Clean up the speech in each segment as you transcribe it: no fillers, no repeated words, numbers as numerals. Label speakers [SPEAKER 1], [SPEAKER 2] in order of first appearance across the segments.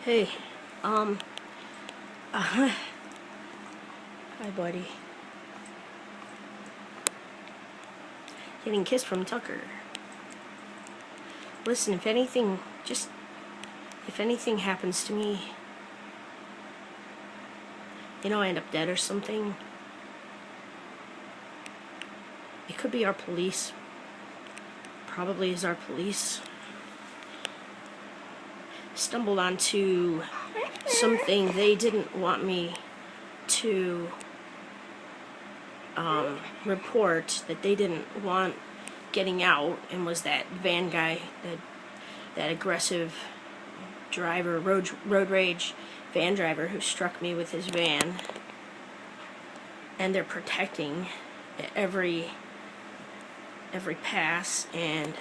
[SPEAKER 1] Hey, um, hi buddy. Getting kissed from Tucker. Listen, if anything happens to me, I end up dead or something, it could be our police. Probably is our police. Stumbled onto something they didn't want me to report, that they didn't want getting out, and was that van guy, that aggressive driver, road rage van driver who struck me with his van. And they're protecting every pass. And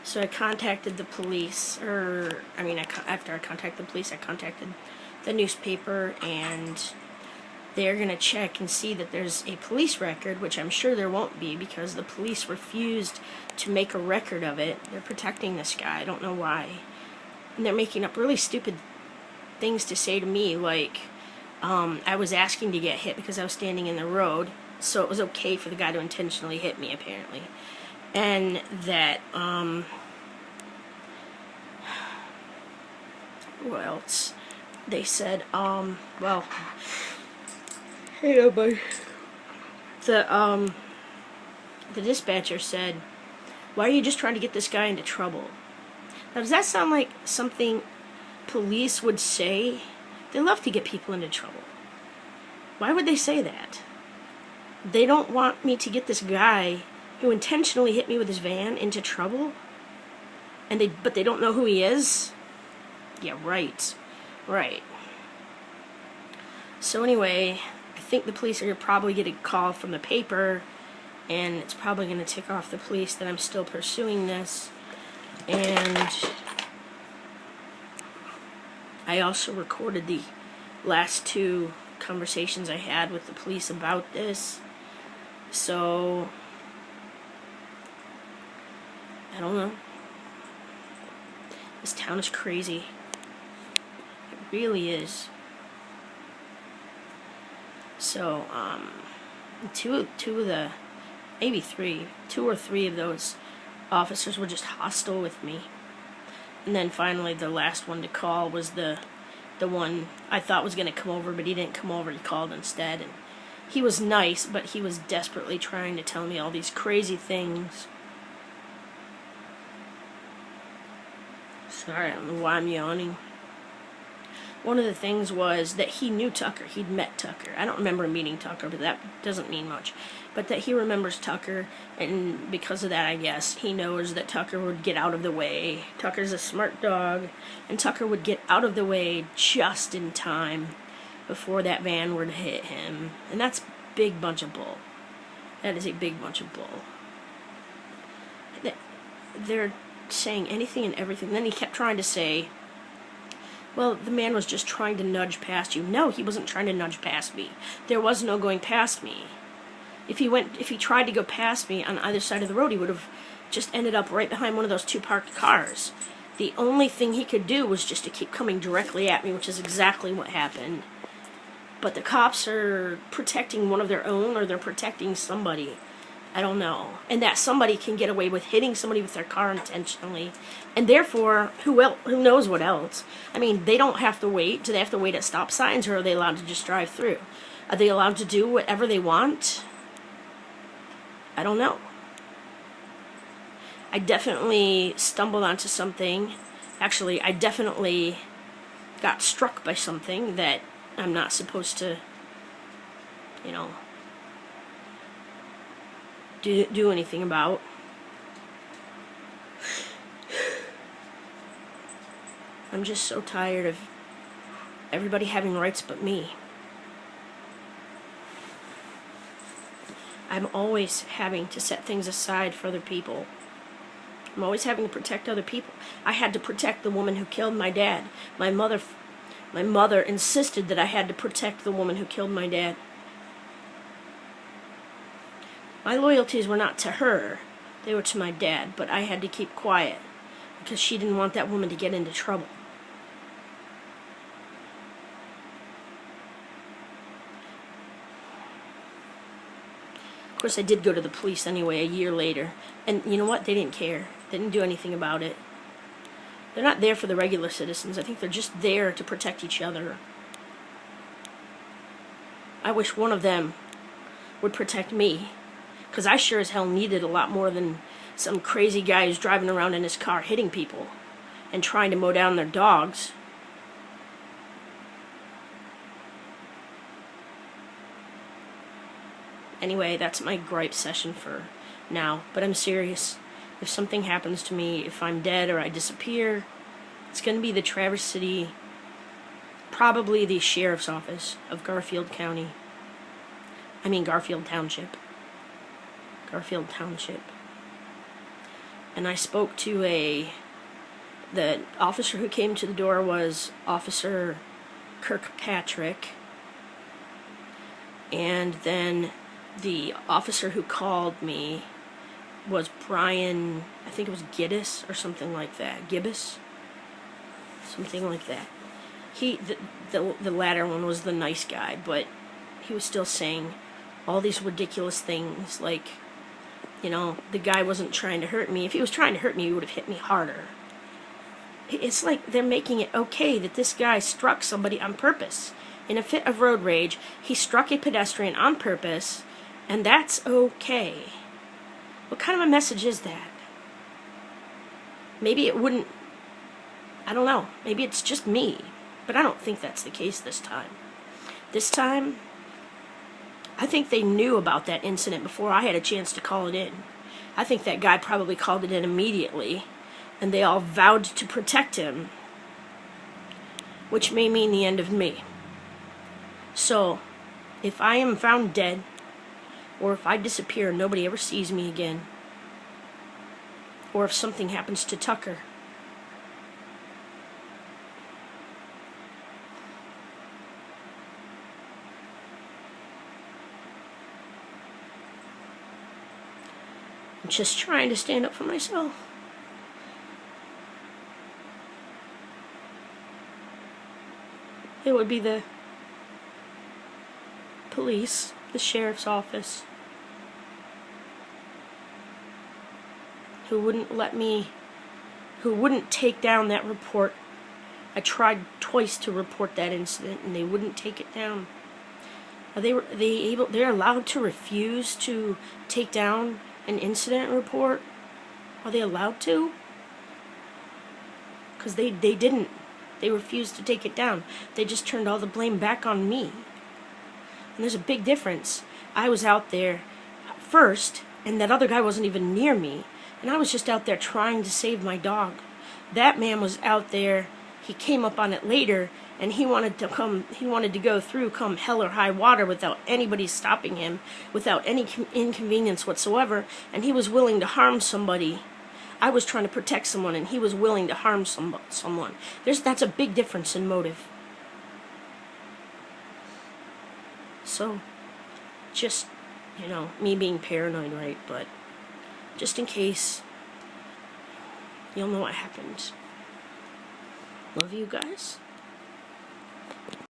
[SPEAKER 1] so I contacted the police, after I contacted the police, I contacted the newspaper, and they're going to check and see that there's a police record, which I'm sure there won't be because the police refused to make a record of it. They're protecting this guy. I don't know why. And they're making up really stupid things to say to me, like, I was asking to get hit because I was standing in the road, so it was okay for the guy to intentionally hit me, apparently. And that, what else? They said, well, hey, buddy. The dispatcher said, why are you just trying to get this guy into trouble? Now, does that sound like something police would say? They love to get people into trouble. Why would they say that? They don't want me to get this guy who intentionally hit me with his van into trouble? But they don't know who he is? Yeah, right. Right. So anyway, I think the police are probably getting a call from the paper, and it's probably going to tick off the police that I'm still pursuing this. And I also recorded the last 2 conversations I had with the police about this. So I don't know. This town is crazy. It really is. So, 2 of the, maybe 3, 2 or 3 of those officers were just hostile with me. And then finally the last one to call was the one I thought was going to come over, but he didn't come over. He called instead, and he was nice, but he was desperately trying to tell me all these crazy things. Sorry, I don't know why I'm yawning. One of the things was that he knew Tucker. He'd met Tucker. I don't remember meeting Tucker, but that doesn't mean much. But that he remembers Tucker, and because of that, I guess, he knows that Tucker would get out of the way. Tucker's a smart dog, and Tucker would get out of the way just in time before that van were to hit him. And that's a big bunch of bull. That is a big bunch of bull. They're saying anything and everything. Then he kept trying to say, well, the man was just trying to nudge past you. No, he wasn't trying to nudge past me. There was no going past me. If he tried to go past me on either side of the road, he would have just ended up right behind one of those 2 parked cars. The only thing he could do was just to keep coming directly at me, which is exactly what happened. But the cops are protecting one of their own, or they're protecting somebody. I don't know. And that somebody can get away with hitting somebody with their car intentionally. And therefore, who knows what else? I mean, they don't have to wait. Do they have to wait at stop signs, or are they allowed to just drive through? Are they allowed to do whatever they want? I don't know. I definitely stumbled onto something. Actually, I definitely got struck by something that I'm not supposed to, do anything about. I'm just so tired of everybody having rights but me. I'm always having to set things aside for other people. I'm always having to protect other people. I had to protect the woman who killed my dad. My mother insisted that I had to protect the woman who killed my dad. My loyalties were not to her. They were to my dad, but I had to keep quiet because she didn't want that woman to get into trouble. course, I did go to the police anyway a year later. And you know what? They didn't care. They didn't do anything about it. They're not there for the regular citizens. I think they're just there to protect each other. I wish one of them would protect me, because I sure as hell needed a lot more than some crazy guy who's driving around in his car hitting people and trying to mow down their dogs. Anyway, that's my gripe session for now, but I'm serious. If something happens to me, if I'm dead or I disappear, it's going to be the Traverse City, probably the sheriff's office of Garfield County. I mean Garfield Township. Garfield Township. And I spoke to the officer who came to the door was Officer Kirkpatrick. And then the officer who called me was Brian, I think it was Giddis or something like that. Gibbous? Something like that. The latter one was the nice guy, but he was still saying all these ridiculous things, like, you know, the guy wasn't trying to hurt me. If he was trying to hurt me, he would have hit me harder. It's like they're making it okay that this guy struck somebody on purpose. In a fit of road rage, he struck a pedestrian on purpose, and that's okay. What kind of a message is that? Maybe it wouldn't, I don't know, maybe it's just me, but I don't think that's the case this time. This time, I think they knew about that incident before I had a chance to call it in. I think that guy probably called it in immediately, and they all vowed to protect him, which may mean the end of me. So, if I am found dead, or if I disappear and nobody ever sees me again, or if something happens to Tucker, I'm just trying to stand up for myself. It would be the police, the sheriff's office, who wouldn't take down that report. I tried twice to report that incident and they wouldn't take it down. They're allowed to refuse to take down an incident report? Are they allowed to? Because they didn't. They refused to take it down. They just turned all the blame back on me. And there's a big difference. I was out there first, and that other guy wasn't even near me. And I was just out there trying to save my dog. That man was out there. He came up on it later, and he wanted to go through come hell or high water without anybody stopping him, without any inconvenience whatsoever, and he was willing to harm somebody. I was trying to protect someone, and he was willing to harm someone. That's a big difference in motive. So, just, you know, me being paranoid, right? But just in case, you'll know what happened. Love you guys.